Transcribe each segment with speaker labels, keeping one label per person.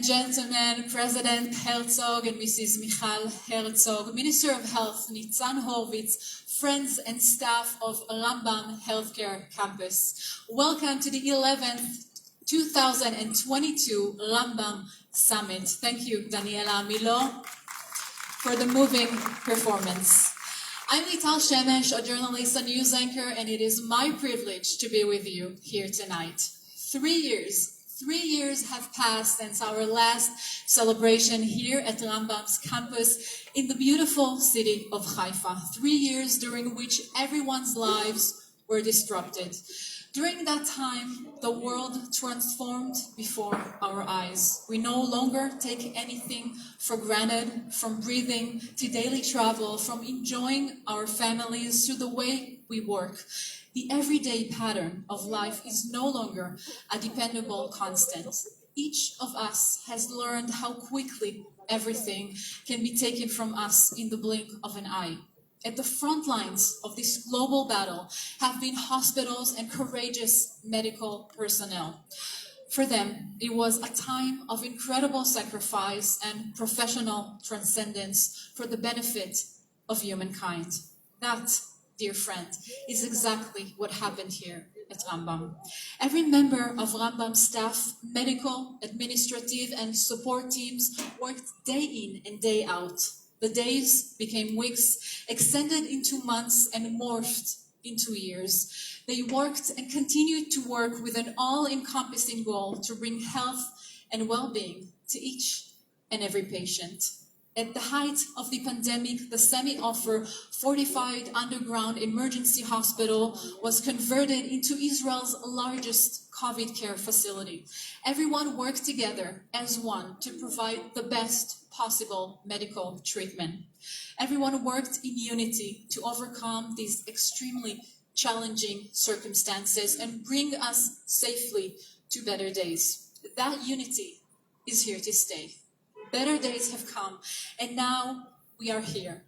Speaker 1: and gentlemen, President Herzog and Mrs. Michal Herzog, Minister of Health Nitzan Horowitz, friends and staff of Rambam Healthcare Campus. Welcome to the 11th 2022 Rambam Summit. Thank you, Daniela Milo, for the moving performance. I'm Lital Shemesh, a journalist and news anchor, and it is my privilege to be with you here tonight. 3 years have passed since our last celebration here at Rambam's campus in the beautiful city of Haifa. 3 years during which everyone's lives were disrupted. During that time, the world transformed before our eyes. We no longer take anything for granted, from breathing to daily travel, from enjoying our families to the way we work. The everyday pattern of life is no longer a dependable constant. Each of us has learned how quickly everything can be taken from us in the blink of an eye. At the front lines of this global battle have been hospitals and courageous medical personnel. For them, it was a time of incredible sacrifice and professional transcendence for the benefit of humankind. That, dear friend, is exactly what happened here at Rambam. Every member of Rambam's staff, medical, administrative, and support teams worked day in and day out. The days became weeks, extended into months, and morphed into years. They worked and continued to work with an all-encompassing goal to bring health and well-being to each and every patient. At the height of the pandemic, the semi-offer fortified underground emergency hospital was converted into Israel's largest COVID care facility. Everyone worked together as one to provide the best possible medical treatment. Everyone worked in unity to overcome these extremely challenging circumstances and bring us safely to better days. That unity is here to stay. Better days have come, and now we are here.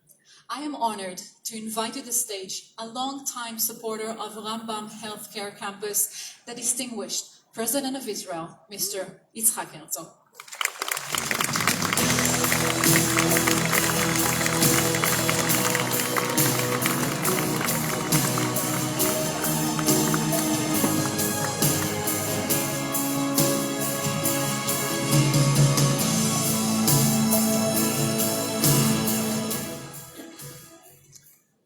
Speaker 1: I am honored to invite to the stage a long-time supporter of Rambam Healthcare Campus, the distinguished President of Israel, Mr. Yitzhak Herzog.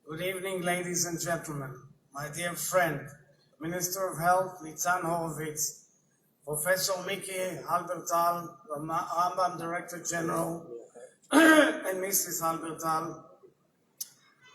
Speaker 2: Good evening, ladies and gentlemen. My dear friend, Minister of Health Nitzan Horowitz, Professor Miki Halbertal, Rambam Director General, and Mrs. Halbertal.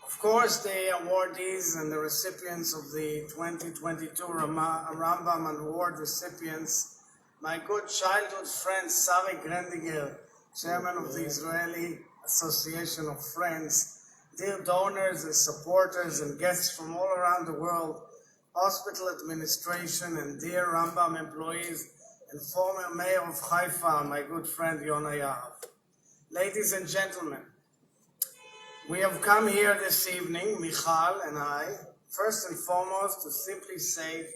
Speaker 2: Of course, the awardees and the recipients of the 2022 Rambam Award recipients, my good childhood friend Sari Grendiger, Chairman of the Israeli Association of Friends, dear donors and supporters and guests from all around the world, hospital administration and dear Rambam employees and former mayor of Haifa, my good friend Yona Yahav. Ladies and gentlemen, we have come here this evening, Michal and I, first and foremost to simply say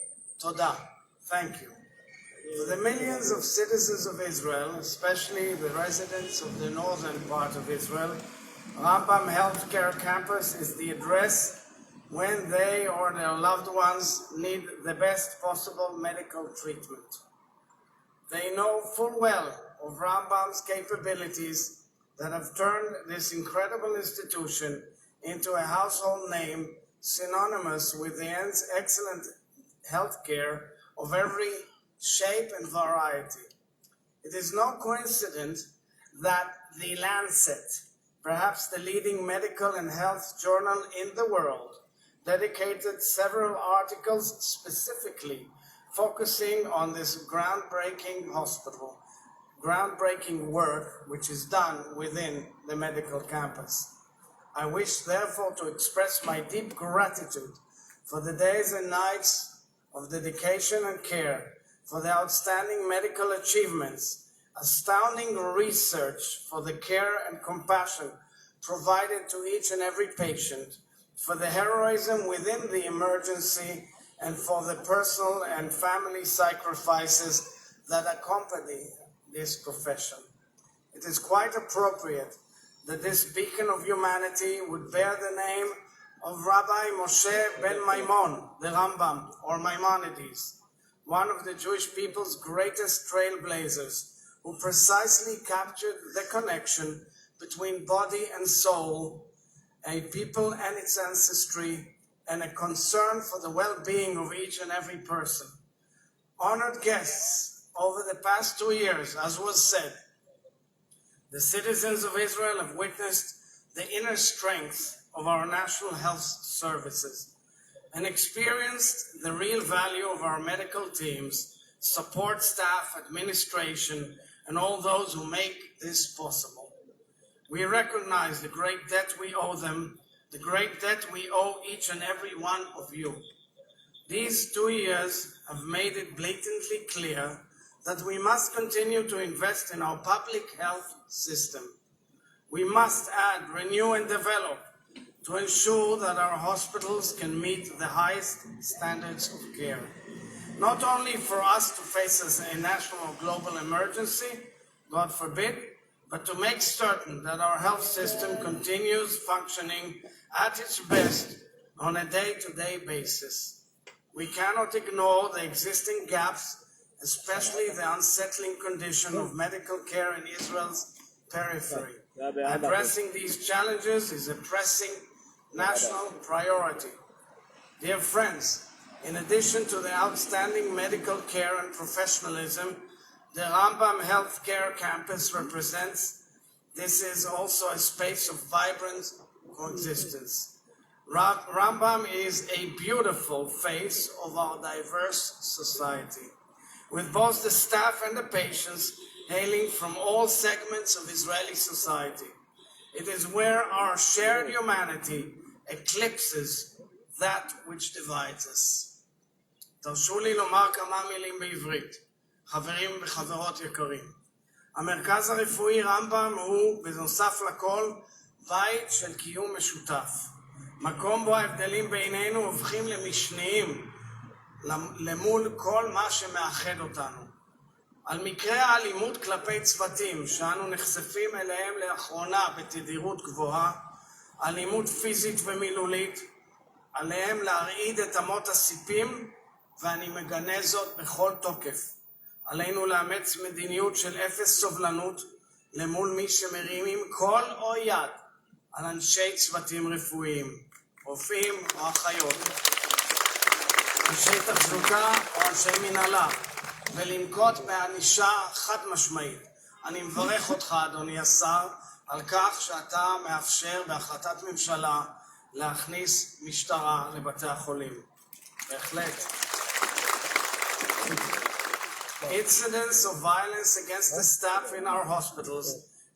Speaker 2: Toda, thank you. For the millions of citizens of Israel, especially the residents of the northern part of Israel, Rambam Healthcare Campus is the address when they or their loved ones need the best possible medical treatment. They know full well of Rambam's capabilities that have turned this incredible institution into a household name synonymous with the excellent healthcare of every shape and variety. It is no coincidence that The Lancet, perhaps the leading medical and health journal in the world, dedicated several articles specifically focusing on this groundbreaking hospital, groundbreaking work which is done within the medical campus. I wish therefore to express my deep gratitude for the days and nights of dedication and care, for the outstanding medical achievements, astounding research, for the care and compassion provided to each and every patient, for the heroism within the emergency, and for the personal and family sacrifices that accompany this profession. It is quite appropriate that this beacon of humanity would bear the name of Rabbi Moshe ben Maimon, the Rambam, or Maimonides, one of the Jewish people's greatest trailblazers, who precisely captured the connection between body and soul, a people and its ancestry, and a concern for the well-being of each and every person. Honored guests, over the past 2 years, as was said, the citizens of Israel have witnessed the inner strength of our national health services and experienced the real value of our medical teams, support staff, administration, and all those who make this possible. We recognize the great debt we owe them, the great debt we owe each and every one of you. These 2 years have made it blatantly clear that we must continue to invest in our public health system. We must add, renew, and develop to ensure that our hospitals can meet the highest standards of care. Not only for us to face as a national or global emergency, God forbid, but to make certain that our health system continues functioning at its best on a day-to-day basis. We cannot ignore the existing gaps, especially the unsettling condition of medical care in Israel's periphery. Addressing these challenges is a pressing national priority. Dear friends, in addition to the outstanding medical care and professionalism the Rambam Healthcare Campus represents, this is also a space of vibrant coexistence. Rambam is a beautiful face of our diverse society, with both the staff and the patients hailing from all segments of Israeli society. It is where our shared humanity eclipses that which divides us. תרשו לי לומר כמה מילים בעברית. חברים וחברות יקרים. המרכז הרפואי רמב"ם הוא, בנוסף לכל, בית של קיום משותף. מקום בו ההבדלים בינינו הופכים למשניים, למול כל מה שמאחד אותנו. על מקרה האלימות כלפי צוותים, שאנו נחשפים אליהם לאחרונה בתדירות גבוהה, אלימות פיזית ומילולית, עליהם להרעיד את אמות הסיפים, ואני מגנה זאת בכל תוקף. עלינו לאמץ מדיניות של אפס סובלנות למול מי שמרימים קול או יד על אנשי צוותים רפואיים, רופאים או אחיות, אנשי תחזוקה או אנשי מנהלה, ולנקוט בענישה חד משמעית. אני מברך אותך, אדוני השר, על כך שאתה מאפשר בהחלטת ממשלה להכניס משטרה לבתי החולים. בהחלט. Incidents of violence against the staff in our hospitals,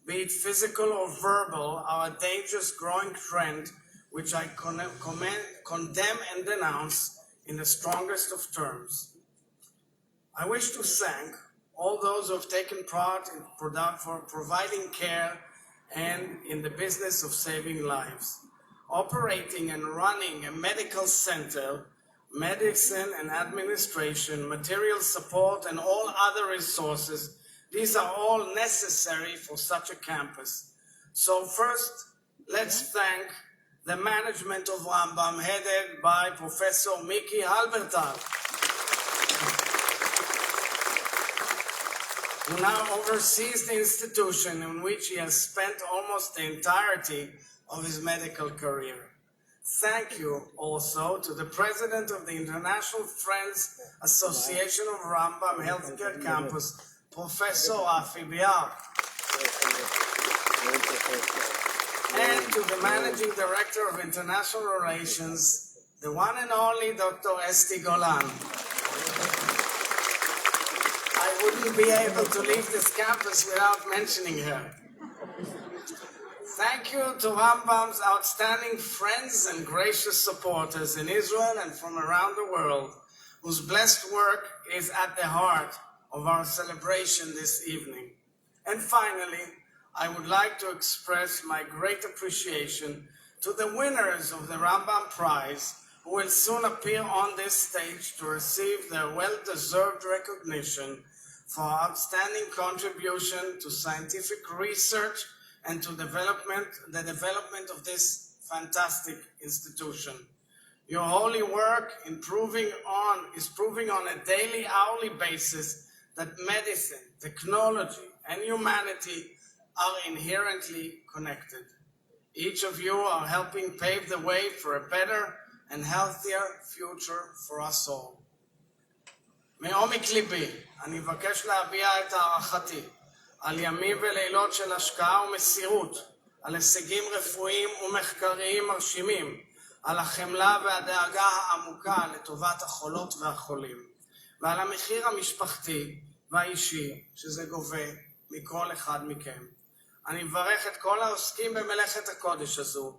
Speaker 2: be it physical or verbal, are a dangerous growing trend which I condemn and denounce in the strongest of terms. I wish to thank all those who have taken part in providing care and in the business of saving lives. Operating and running a medical center, medicine and administration, material support, and all other resources, these are all necessary for such a campus. So first, let's thank the management of Rambam, headed by Professor Miki Halbertal, who now oversees the institution in which he has spent almost the entirety of his medical career. Thank you also to the president of the International Friends Association of Rambam Healthcare Campus, Professor Rafi Biar, and to the managing director of international relations, the one and only Dr. Esti Golan. I wouldn't be able to leave this campus without mentioning her. Thank you to Rambam's outstanding friends and gracious supporters in Israel and from around the world, whose blessed work is at the heart of our celebration this evening. And finally, I would like to express my great appreciation to the winners of the Rambam Prize, who will soon appear on this stage to receive their well-deserved recognition for our outstanding contribution to scientific research and to the development of this fantastic institution. Your holy work is proving on a daily, hourly basis that medicine, technology, and humanity are inherently connected. Each of you are helping pave the way for a better and healthier future for us all. מעומק ליבי, אני מבקש להביע את הערכתי על ימים ולילות של השקעה ומסירות, על הישגים רפואיים ומחקריים מרשימים, על החמלה והדאגה העמוקה לטובת החולות והחולים, ועל המחיר המשפחתי והאישי שזה גובה מכל אחד מכם. אני מברך את כל העוסקים במלאכת הקודש הזו,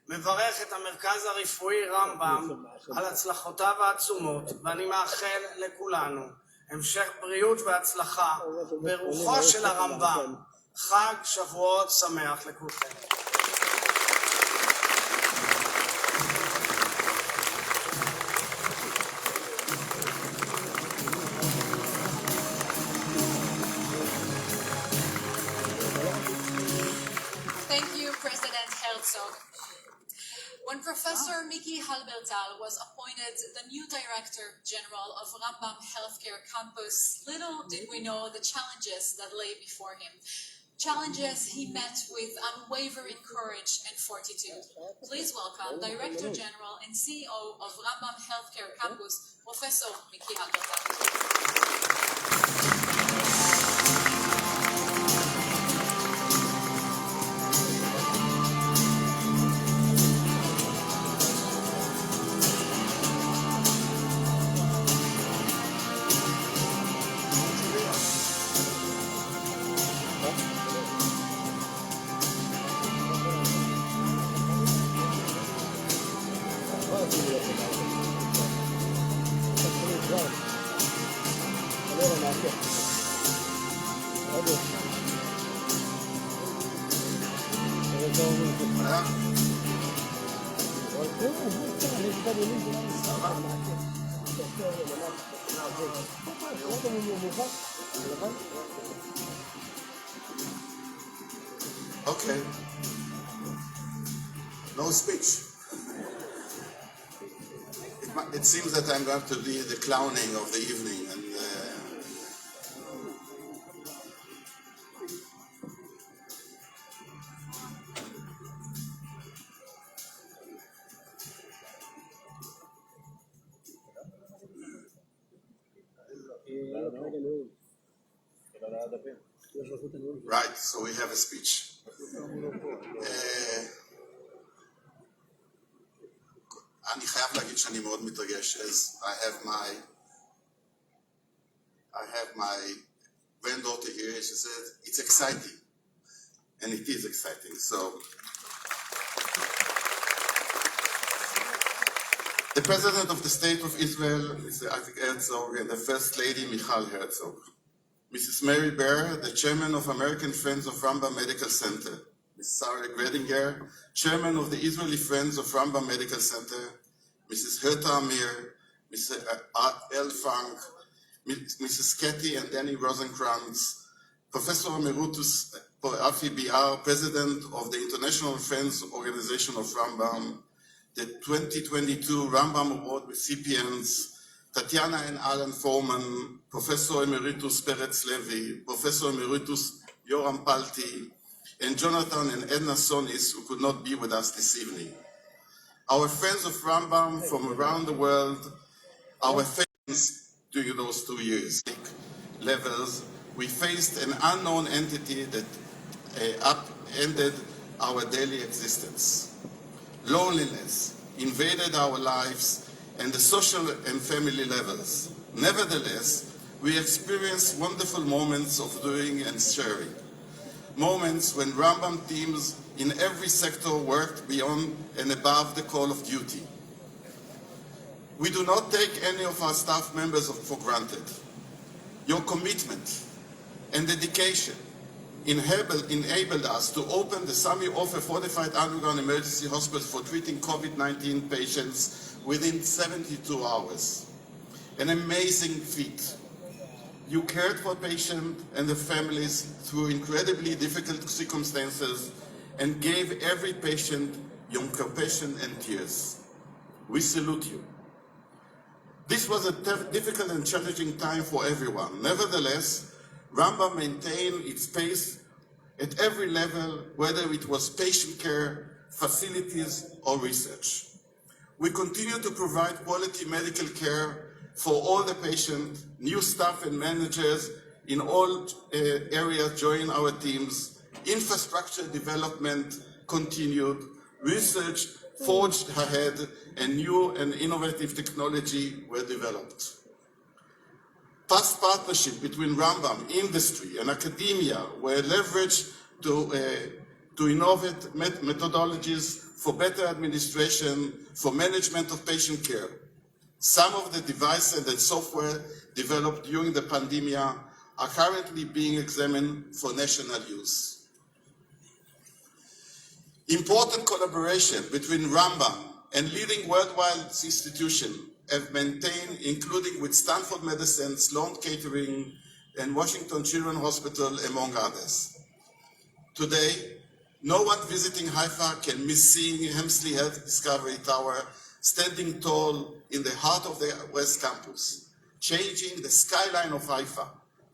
Speaker 2: מברך את המרכז הרפואי רמב"ם על הצלחותיו העצומות, ואני מאחל לכולנו המשך בריאות והצלחה ברוחו של הרמב"ם. חג שבועות שמח לכולכם.
Speaker 1: Thank you, President Herzog. When Professor Miki Halbertal was appointed the new Director General of Rambam Healthcare Campus, little did we know the challenges that lay before him. Challenges he met with unwavering courage and fortitude. Please welcome Director General and CEO of Rambam Healthcare Campus, Professor Miki Halbertal.
Speaker 3: Okay. No speech. It seems that I'm going to be the clowning of the evening, and right, so we have a speech. אני חייב להגיד שאני מאוד מתרגש, as I have my granddaughter here. She said it's exciting, and it is exciting. So the President of the State of Israel, Mr. Isaac Herzog, and the First Lady Michal Herzog, Mrs. Mary Baer, the Chairman of American Friends of Rambam Medical Center, Ms. Sarah Gredinger, Chairman of the Israeli Friends of Rambam Medical Center, Mrs. Herta Amir, Mr. L. Frank, Mrs. Katie and Danny Rosenkrantz, Professor Emeritus Rafi Biar, President of the International Friends Organization of Rambam, the 2022 Rambam Award recipients, Tatiana and Alan Foreman, Professor Emeritus Peretz Levy, Professor Emeritus Yoram Palti, and Jonathan and Edna Sonis, who could not be with us this evening. Our friends of Rambam from around the world, our friends during those 2 years. Levels, we faced an unknown entity that upended our daily existence. Loneliness invaded our lives and the social and family levels. Nevertheless, we experienced wonderful moments of doing and sharing. Moments when Rambam teams in every sector worked beyond and above the call of duty. We do not take any of our staff members for granted. Your commitment and dedication enabled us to open the Sami Ofer Fortified Underground Emergency Hospital for treating COVID-19 patients within 72 hours. An amazing feat. You cared for patients and their families through incredibly difficult circumstances and gave every patient your compassion and tears. We salute you. This was a difficult and challenging time for everyone. Nevertheless, Rambam maintained its pace at every level, whether it was patient care, facilities, or research. We continue to provide quality medical care for all the patients. New staff and managers in all areas join our teams. Infrastructure development continued. Research forged ahead, and new and innovative technology were developed. Past partnership between Rambam, industry, and academia were leveraged to innovate methodologies for better administration, for management of patient care. Some of the devices and software developed during the pandemic are currently being examined for national use. Important collaboration between Rambam and leading worldwide institutions have maintained, including with Stanford Medicine, Sloan Kettering, and Washington Children's Hospital, among others. Today, no one visiting Haifa can miss seeing Hemsley Health Discovery Tower standing tall in the heart of the West Campus, changing the skyline of Haifa,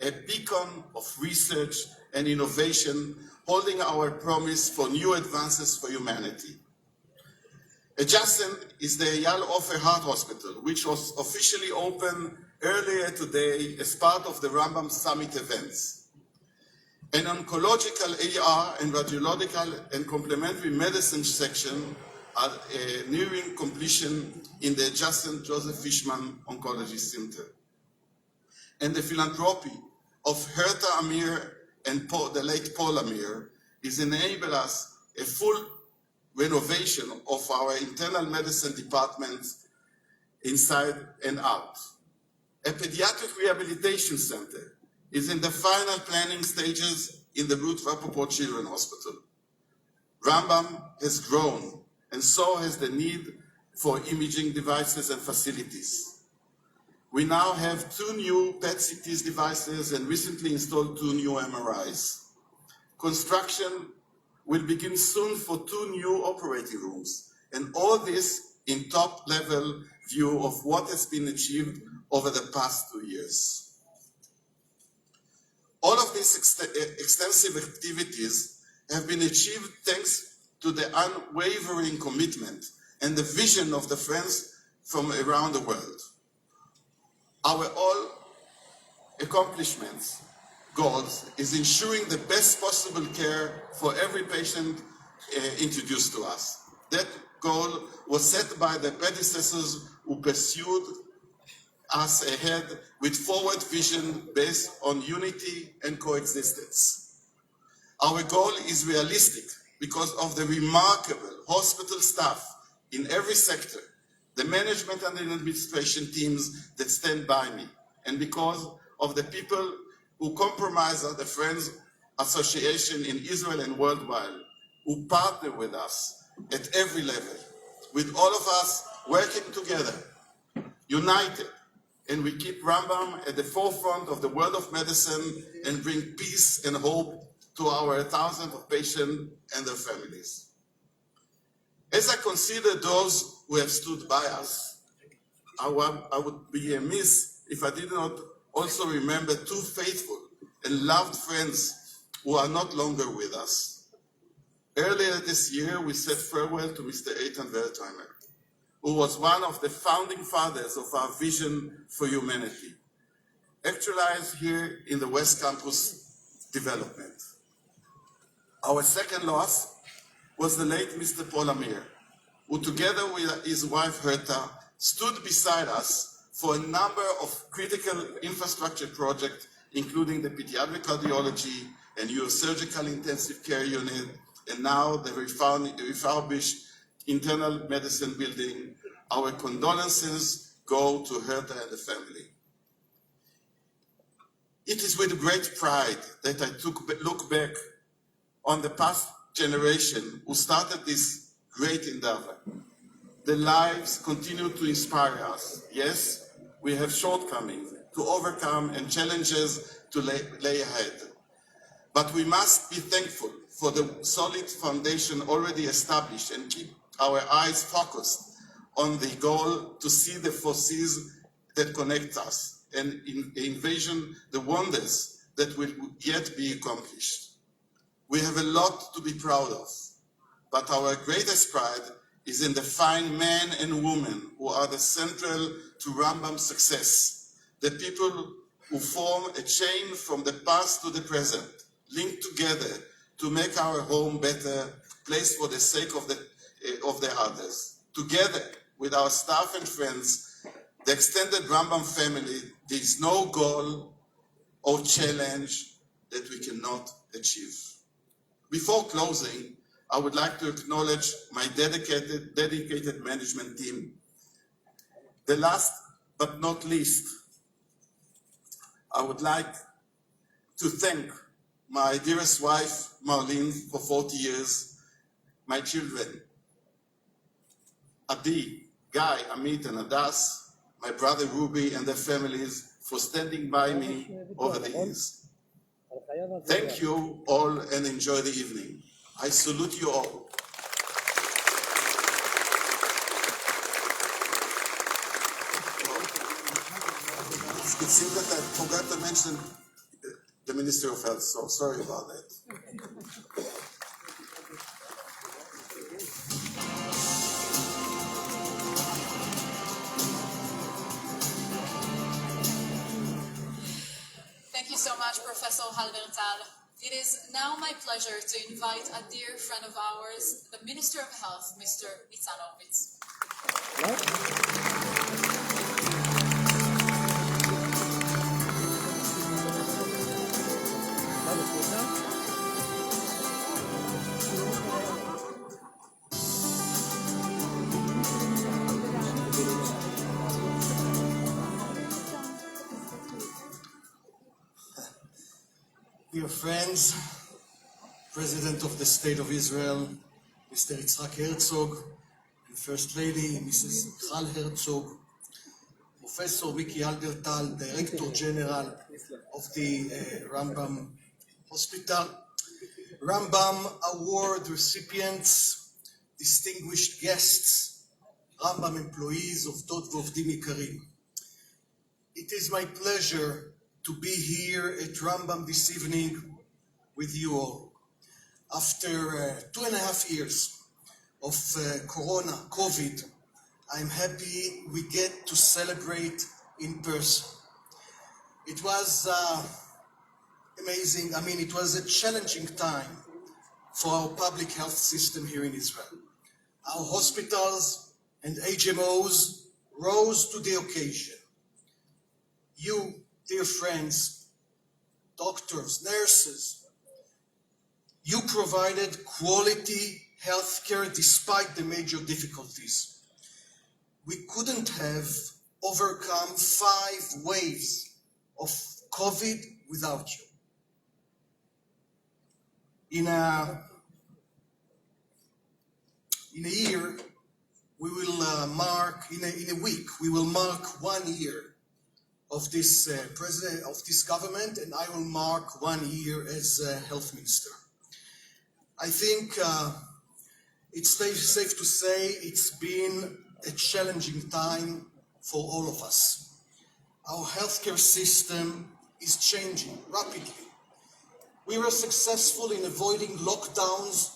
Speaker 3: a beacon of research and innovation, holding our promise for new advances for humanity. Adjacent is the Eyal Ofer Heart Hospital, which was officially opened earlier today as part of the Rambam Summit events. An oncological AR and radiological and complementary medicine section are nearing completion in the adjacent Joseph Fishman Oncology Center. And the philanthropy of Herta Amir and the late Paul Amir is enabling us a full renovation of our internal medicine departments inside and out. A pediatric rehabilitation center is in the final planning stages in the Ruth Rappaport Children's Hospital. Rambam has grown, and so has the need for imaging devices and facilities. We now have 2 new PET-CT devices and recently installed 2 new MRIs. Construction will begin soon for 2 new operating rooms, and all this in top-level view of what has been achieved over the past 2 years. All of these extensive activities have been achieved thanks to the unwavering commitment and the vision of the friends from around the world. Our all accomplishments, goals, is ensuring the best possible care for every patient introduced to us. That goal was set by the predecessors who pursued us ahead with forward vision based on unity and coexistence. Our goal is realistic because of the remarkable hospital staff in every sector, the management and the administration teams that stand by me, and because of the people who comprise the Friends Association in Israel and worldwide, who partner with us at every level, with all of us working together, united, and we keep Rambam at the forefront of the world of medicine and bring peace and hope to our thousands of patients and their families. As I consider those who have stood by us, I would be amiss if I did not also remember 2 faithful and loved friends who are not longer with us. Earlier this year, we said farewell to Mr. Eitan Vertimer, who was one of the founding fathers of our vision for humanity, actualized here in the West Campus development. Our second loss was the late Mr. Paul Amir, who together with his wife Herta stood beside us for a number of critical infrastructure projects, including the pediatric cardiology and neurosurgical intensive care unit, and now the refurbished internal medicine building. Our condolences go to Herta and the family. It is with great pride that I look back on the past generation who started this great endeavor. The lives continue to inspire us. Yes, we have shortcomings, to overcome and challenges to lay ahead. But we must be thankful for the solid foundation already established and keep our eyes focused on the goal to see the forces that connect us and envision the wonders that will yet be accomplished. We have a lot to be proud of, but our greatest pride is in the fine men and women who are the central to Rambam's success, the people who form a chain from the past to the present, linked together to make our home better place for the sake of the others. Together with our staff and friends, the extended Rambam family, there is no goal or challenge that we cannot achieve. Before closing, I would like to acknowledge my dedicated management team. The last but not least, I would like to thank my dearest wife, Marlene, for 40 years, my children, Adi, Guy, Amit, and Adas, my brother Ruby, and their families for standing by me over the years. Thank you all and enjoy the evening. I salute you all. It seems that I forgot to mention the Ministry of Health, so sorry about that.
Speaker 1: Thank you so much, Professor Halbertal. It is now my pleasure to invite a dear friend of ours, the Minister of Health, Mr. Nitzan Horowitz.
Speaker 4: Dear friends, President of the State of Israel, Mr. Yitzhak Herzog, and First Lady, Mrs. Michal Herzog, Professor Miki Halbertal, Director General of the Rambam Hospital, Rambam Award recipients, distinguished guests, Rambam employees of Tot V'Ovdim Ikarim. It is my pleasure to be here at Rambam this evening with you all. After 2.5 years of COVID, I'm happy we get to celebrate in person. It was amazing. It was a challenging time for our public health system here in Israel. Our hospitals and HMOs rose to the occasion. You, dear friends, doctors, nurses, you provided quality healthcare despite the major difficulties. We couldn't have overcome 5 waves of COVID without you. In a year, we will mark, in a week, we will mark 1 year of this president of this government, and I will mark 1 year as health minister. I think it's safe to say it's been a challenging time for all of us. Our healthcare system is changing rapidly. We were successful in avoiding lockdowns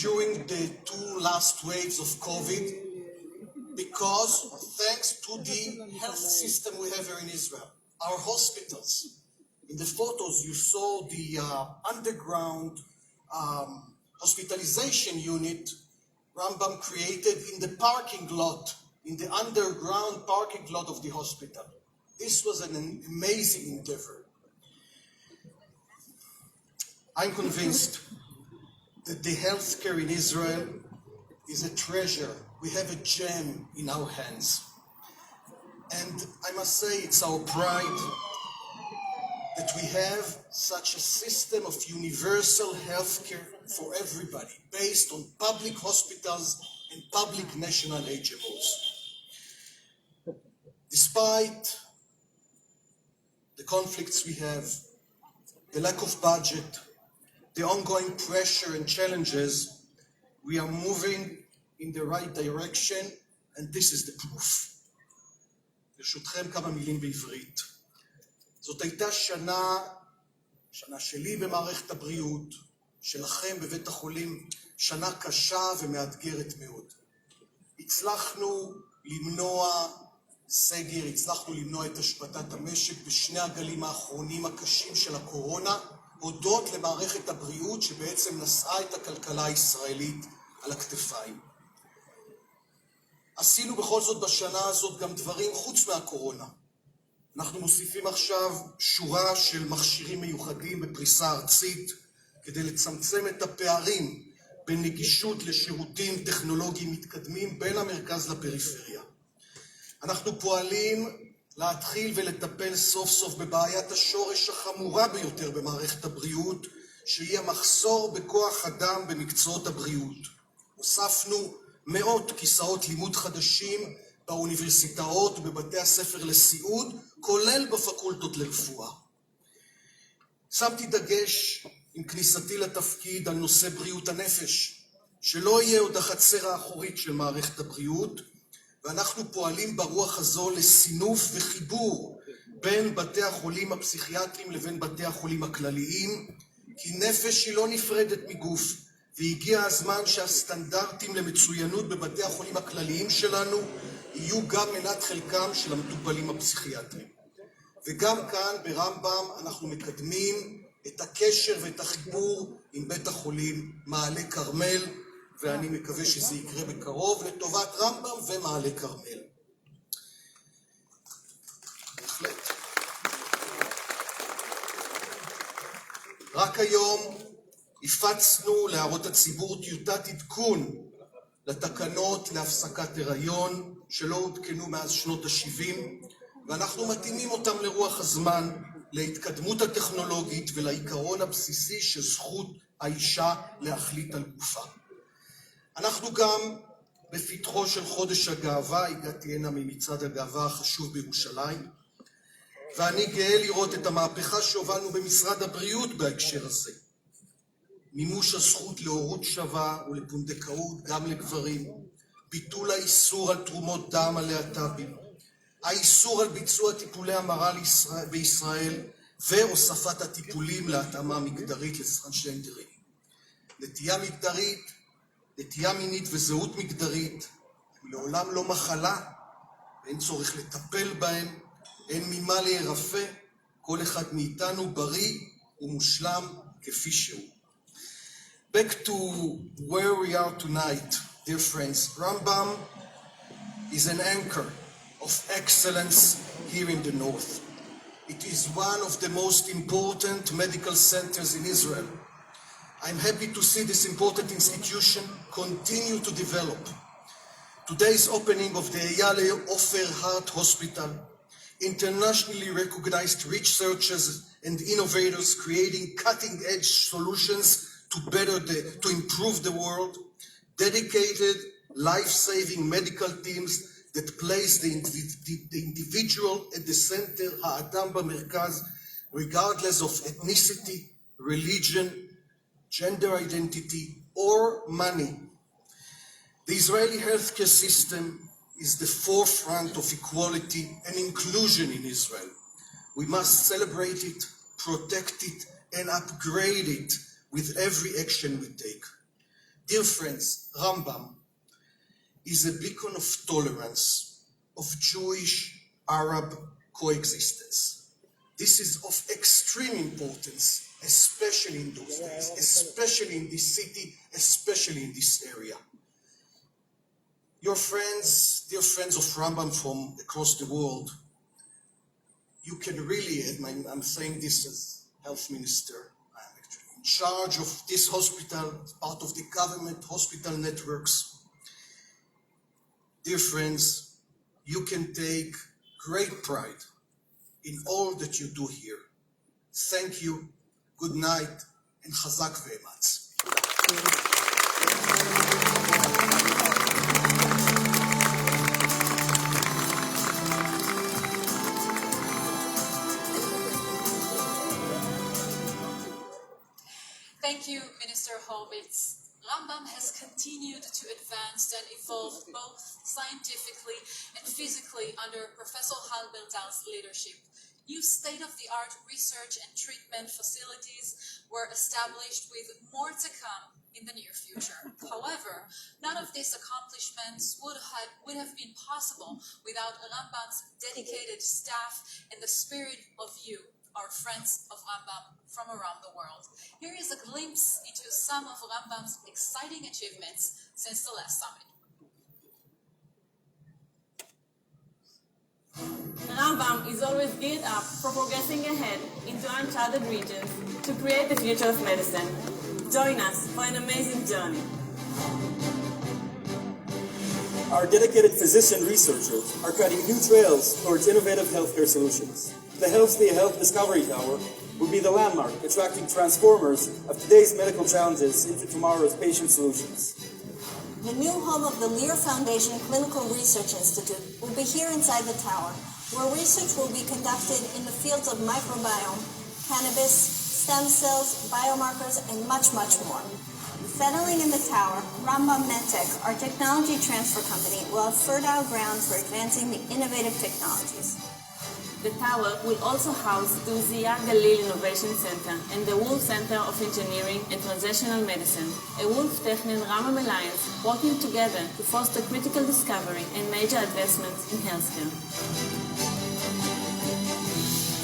Speaker 4: during the 2 last waves of COVID because thanks to the health system we have here in Israel, our hospitals. In the photos you saw the underground hospitalization unit Rambam created in the parking lot, in the underground parking lot of the hospital. This was an amazing endeavor. I'm convinced that the healthcare in Israel is a treasure. We have a gem in our hands. And I must say it's our pride that we have such a system of universal healthcare for everybody, based on public hospitals and public national HMOs. Despite conflicts we have, the lack of budget, the ongoing pressure and challenges, we are moving in the right direction, and this is the proof. ברשותכם כמה מילים בעברית. זאת הייתה שנה שלי במערכת הבריאות, שלכם בבית החולים, שנה קשה ומאתגרת מאוד. הצלחנו למנוע סגר, הצלחנו למנוע את השבתת המשק בשני הגלים האחרונים הקשים של הקורונה, הודות למערכת הבריאות שבעצם נשאה את הכלכלה הישראלית על הכתפיים. עשינו בכל זאת בשנה הזאת גם דברים חוץ מהקורונה. אנחנו מוסיפים עכשיו שורה של מכשירים מיוחדים בפריסה ארצית, כדי לצמצם את הפערים בנגישות לשירותים טכנולוגיים מתקדמים בין המרכז לפריפריה. אנחנו פועלים להתחיל ולטפל סוף סוף בבעיית השורש החמורה ביותר במערכת הבריאות, שהיא המחסור בכוח אדם במקצועות הבריאות. הוספנו מאות כיסאות לימוד חדשים באוניברסיטאות ובבתי הספר לסיעוד, כולל בפקולטות לרפואה. שמתי דגש עם כניסתי לתפקיד על נושא בריאות הנפש, שלא יהיה עוד החצר האחורית של מערכת הבריאות, ואנחנו פועלים ברוח הזו לסינוף וחיבור בין בתי החולים הפסיכיאטריים לבין בתי החולים הכלליים, כי נפש היא לא נפרדת מגוף, והגיע הזמן שהסטנדרטים למצוינות בבתי החולים הכלליים שלנו יהיו גם מנת חלקם של המטופלים הפסיכיאטריים. וגם כאן ברמב"ם אנחנו מקדמים את הקשר ואת החיבור עם בית החולים מעלה כרמל, ואני מקווה שזה יקרה בקרוב לטובת רמב"ם ומעלה כרמל. בהחלט. רק היום הפצנו להערות הציבור טיוטת עדכון לתקנות להפסקת הריון שלא עודכנו מאז שנות ה-70, ואנחנו מתאימים אותם לרוח הזמן, להתקדמות הטכנולוגית ולעיקרון הבסיסי של זכות האישה להחליט על גופה. אנחנו גם בפתחו של חודש הגאווה, הגעתי הנה ממצעד הגאווה החשוב בירושלים, ואני גאה לראות את המהפכה שהובלנו במשרד הבריאות בהקשר הזה. מימוש הזכות להורות שווה ולפונדקאות גם לגברים, ביטול האיסור על תרומות דם על להט"בים, האיסור על ביצוע טיפולי המרה בישראל, והוספת הטיפולים להתאמה מגדרית לטרנסג'נדרים. נטייה מגדרית, נטייה מינית וזהות מגדרית הם לעולם לא מחלה, ואין צורך לטפל בהם, אין ממה להירפא, כל אחד מאיתנו בריא ומושלם כפי שהוא. Back to where we are tonight, dear friends. Rambam is an anchor of excellence here in the north. It is one of the most important medical centers in Israel. I'm happy to see this important institution continue to develop. Today's opening of the Eyale Ofer Heart Hospital, internationally recognized researchers and innovators creating cutting-edge solutions to improve the world, dedicated, life-saving medical teams that place the individual at the center, האדם במרכז, regardless of ethnicity, religion, gender identity, or money. The Israeli healthcare system is the forefront of equality and inclusion in Israel. We must celebrate it, protect it, and upgrade it with every action we take. Dear friends, Rambam is a beacon of tolerance, of Jewish-Arab coexistence. This is of extreme importance, especially in those days, especially in this city, especially in this area. Your friends, dear friends of Rambam from across the world, you can really, and I'm saying this as health minister, I'm actually in charge of this hospital, part of the government hospital networks. Dear friends, you can take great pride in all that you do here. Thank you, good night, and chazak ve'ematz.
Speaker 1: Thank you, Minister Horowitz. Rambam has continued to advance and evolve both scientifically and physically under Professor Halbertal's leadership. New state-of-the-art research and treatment facilities were established with more to come in the near future. However, none of these accomplishments would have been possible without Rambam's dedicated staff and the spirit of you, our friends of Rambam from around the world. Here is a glimpse into some of Rambam's exciting achievements since the last summit.
Speaker 5: Rambam is always geared up for progressing ahead into uncharted regions to create the future of medicine. Join us for an amazing journey.
Speaker 6: Our dedicated physician researchers are cutting new trails towards innovative healthcare solutions. The Healthy Health Discovery Tower will be the landmark, attracting transformers of today's medical challenges into tomorrow's patient solutions.
Speaker 7: The new home of the Lear Foundation Clinical Research Institute will be here inside the tower, where research will be conducted in the fields of microbiome, cannabis, stem cells, biomarkers, and much, much more. Settling in the tower, Rambam MedTech, our technology transfer company, will have fertile ground for advancing the innovative technologies.
Speaker 5: The tower will also house the VAGALA Innovation Center and the Wolf Center of Engineering and Translational Medicine, a Wolf Technion Rambam alliance working together to foster critical discovery and major advancements in healthcare.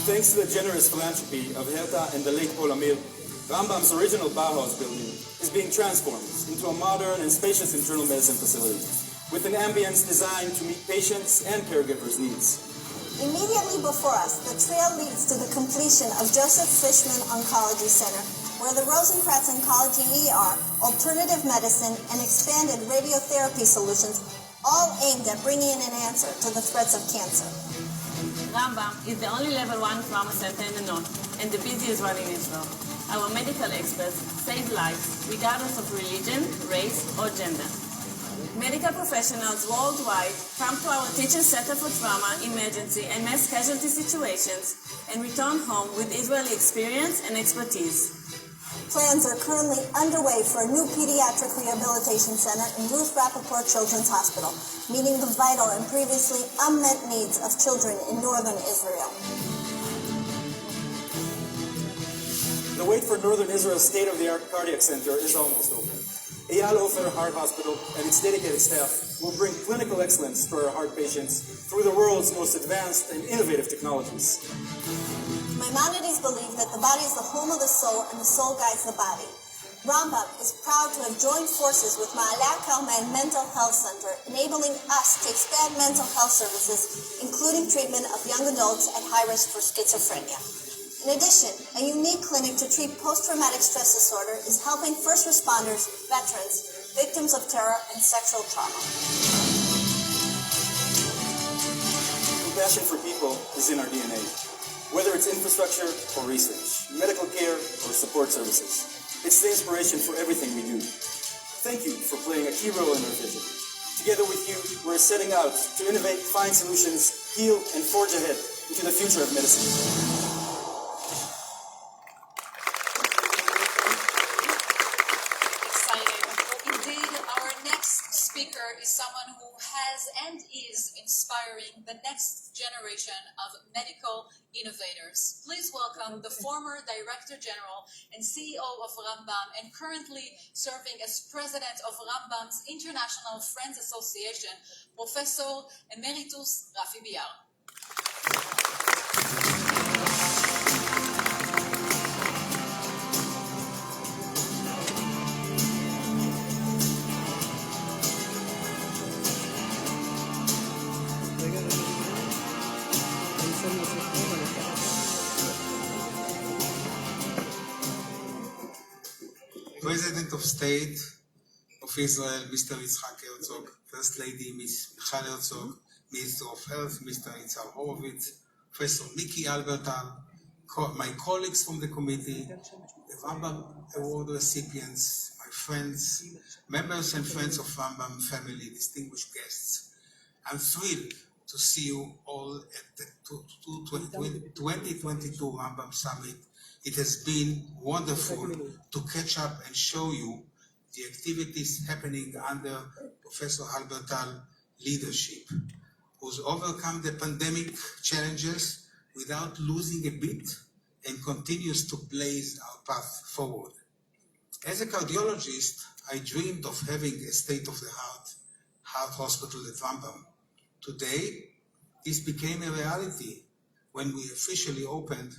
Speaker 6: Thanks to the generous philanthropy of Herta and the late Paul Amir, Rambam's original Bauhaus building is being transformed into a modern and spacious internal medicine facility with an ambience designed to meet patients' and caregivers' needs.
Speaker 7: Immediately before us, the trail leads to the completion of Joseph Fishman Oncology Center, where the Rosenkranz Oncology ER, alternative medicine, and expanded radiotherapy solutions all aimed at bringing in an answer to the threats of cancer.
Speaker 5: Rambam is the only level 1 trauma center in the north and the busiest one in Israel. Our medical experts save lives regardless of religion, race, or gender. Medical professionals worldwide come to our teaching center for trauma, emergency, and mass casualty situations and return home with Israeli experience and expertise.
Speaker 7: Plans are currently underway for a new pediatric rehabilitation center in Ruth Rappaport Children's Hospital, meeting the vital and previously unmet needs of children in northern Israel.
Speaker 6: The wait for Northern Israel's state-of-the-art cardiac center is almost over. Eyal Ofer Heart Hospital and its dedicated staff will bring clinical excellence to our heart patients through the world's most advanced and innovative technologies.
Speaker 7: Maimonides believed that the body is the home of the soul and the soul guides the body. Rambam is proud to have joined forces with Ma'alat Karmel Mental Health Center, enabling us to expand mental health services, including treatment of young adults at high risk for schizophrenia. In addition, a unique clinic to treat post-traumatic stress disorder is helping first responders, veterans, victims of terror, and sexual trauma.
Speaker 6: Compassion for people is in our DNA. Whether it's infrastructure or research, medical care or support services, it's the inspiration for everything we do. Thank you for playing a key role in our vision. Together with you, we're setting out to innovate, find solutions, heal, and forge ahead into the future of medicine.
Speaker 1: Is someone who has and is inspiring the next generation of medical innovators. Please welcome the former Director General and CEO of Rambam and currently serving as President of Rambam's International Friends Association, Professor Emeritus Rafi Biar.
Speaker 8: President of State of Israel, Mr. Yitzhak Herzog, First Lady, Ms. Michal Herzog, Minister of Health, Mr. Nitzan Horowitz, Professor Miki Albertal, my colleagues from the committee, the Rambam Award recipients, my friends, members and friends of Rambam family, distinguished guests. I'm thrilled to see you all at the 2022 Rambam Summit It has been wonderful to catch up and show you the activities happening under Professor Halbertal's leadership, who's overcome the pandemic challenges without losing a beat and continues to blaze our path forward. As a cardiologist, I dreamed of having a state-of-the-art heart hospital at Rambam. Today, this became a reality when we officially opened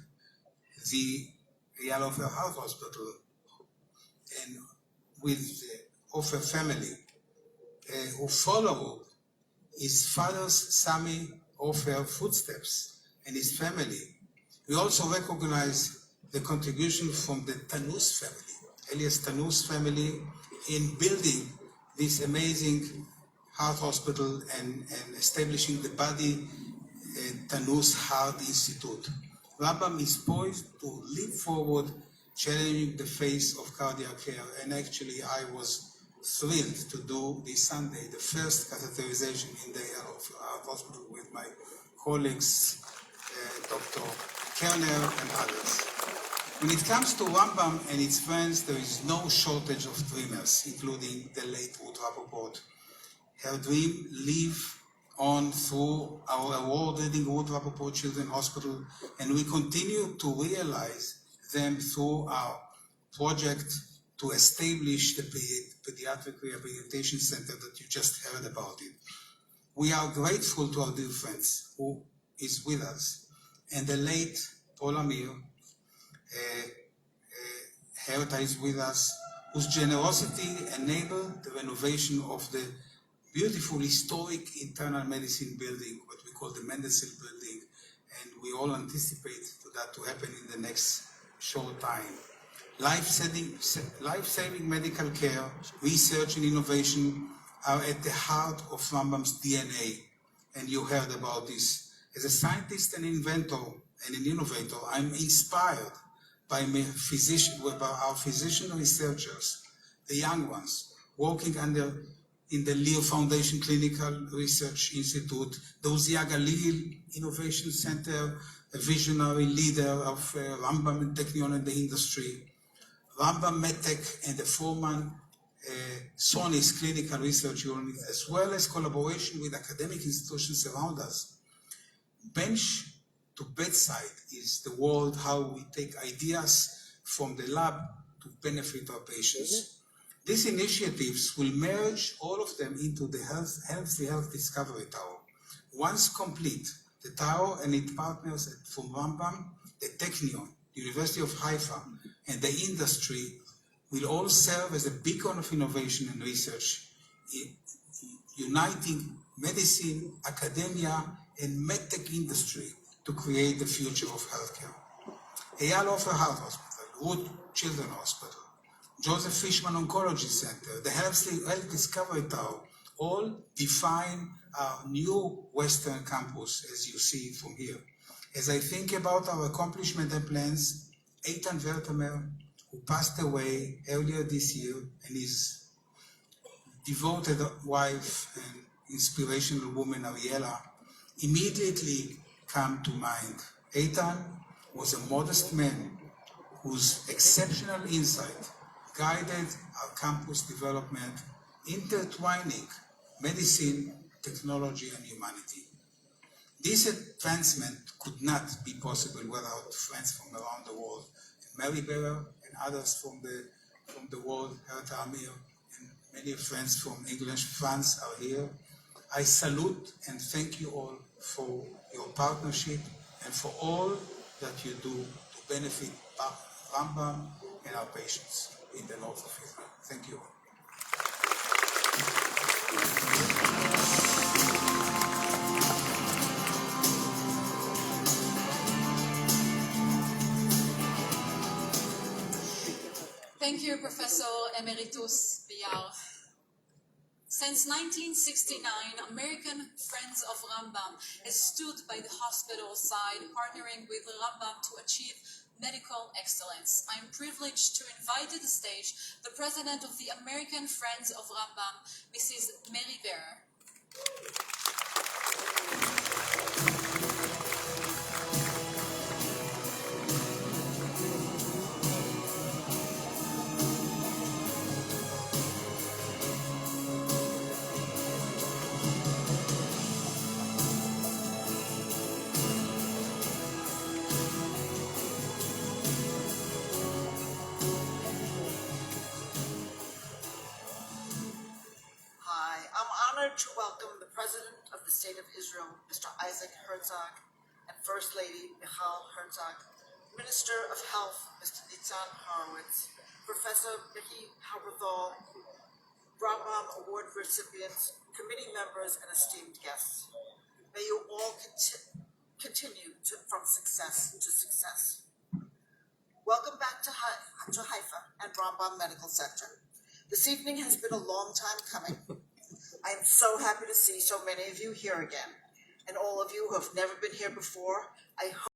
Speaker 8: the Eyal Ofer Heart Hospital, and with the Ofer family, who followed his father's Sami Ofer footsteps and his family. We also recognize the contribution from the Tanus family, Elias Tanus family, in building this amazing heart hospital and establishing the Badi Tanus Heart Institute. Rambam is poised to leap forward, challenging the face of cardiac care, and actually I was thrilled to do this Sunday the first catheterization in the Heart Hospital with my colleagues, Dr. Kerner and others. When it comes to Rambam and its friends, there is no shortage of dreamers, including the late Ruth Rappaport. Her dream live on through our award-winning Ruth Rappaport Children's Hospital, and we continue to realize them through our project to establish the Pediatric Rehabilitation Center that you just heard about it. We are grateful to our dear friends who is with us, and the late Paul Amir, Herta is with us, whose generosity enabled the renovation of the beautiful historic internal medicine building, what we call the Mendelssohn building, and we all anticipate that to happen in the next short time. Life-saving medical care, research and innovation are at the heart of Rambam's DNA, and you heard about this. As a scientist and inventor and an innovator, I'm inspired by our physician researchers, the young ones, working in the Leo Foundation Clinical Research Institute, the Uzia Galil Innovation Center, a visionary leader of Rambam and Technion in the industry, Rambam MedTech and the Foreman Sony's Clinical Research Unit, as well as collaboration with academic institutions around us. Bench to bedside is the world how we take ideas from the lab to benefit our patients. These initiatives will merge all of them into the Health Discovery Tower. Once complete, the tower and its partners from Rambam, the Technion, the University of Haifa, and the industry will all serve as a beacon of innovation and research, uniting medicine, academia, and medtech industry to create the future of healthcare. Eyal Ofer Heart Hospital, Ruth Children's Hospital, Joseph Fishman Oncology Center, the Health Discovery Tower, all define our new Western campus, as you see from here. As I think about our accomplishment and plans, Eitan Vertimer, who passed away earlier this year, and his devoted wife and inspirational woman, Ariela, immediately come to mind. Eitan was a modest man whose exceptional insight guided our campus development, intertwining medicine, technology, and humanity. This advancement could not be possible without friends from around the world. Mary Bearer and others from the world, Herta Amir, and many friends from English, France are here. I salute and thank you all for your partnership and for all that you do to benefit Rambam and our patients in the north of Israel. Thank you.
Speaker 1: Thank you, Professor Emeritus Biar. Since 1969, American Friends of Rambam has stood by the hospital side, partnering with Rambam to achieve medical excellence. I am privileged to invite to the stage the president of the American Friends of Rambam, Mrs. Mary Bearer.
Speaker 9: welcome the President of the State of Israel, Mr. Isaac Herzog, and First Lady Michal Herzog, Minister of Health, Mr. Nitzan Horowitz, Professor Mickey Haberthal, Rambam Award recipients, committee members, and esteemed guests. May you all continue from success to success. Welcome back to Haifa and Rambam Medical Center. This evening has been a long time coming. I am so happy to see so many of you here again, and all of you who have never been here before, I hope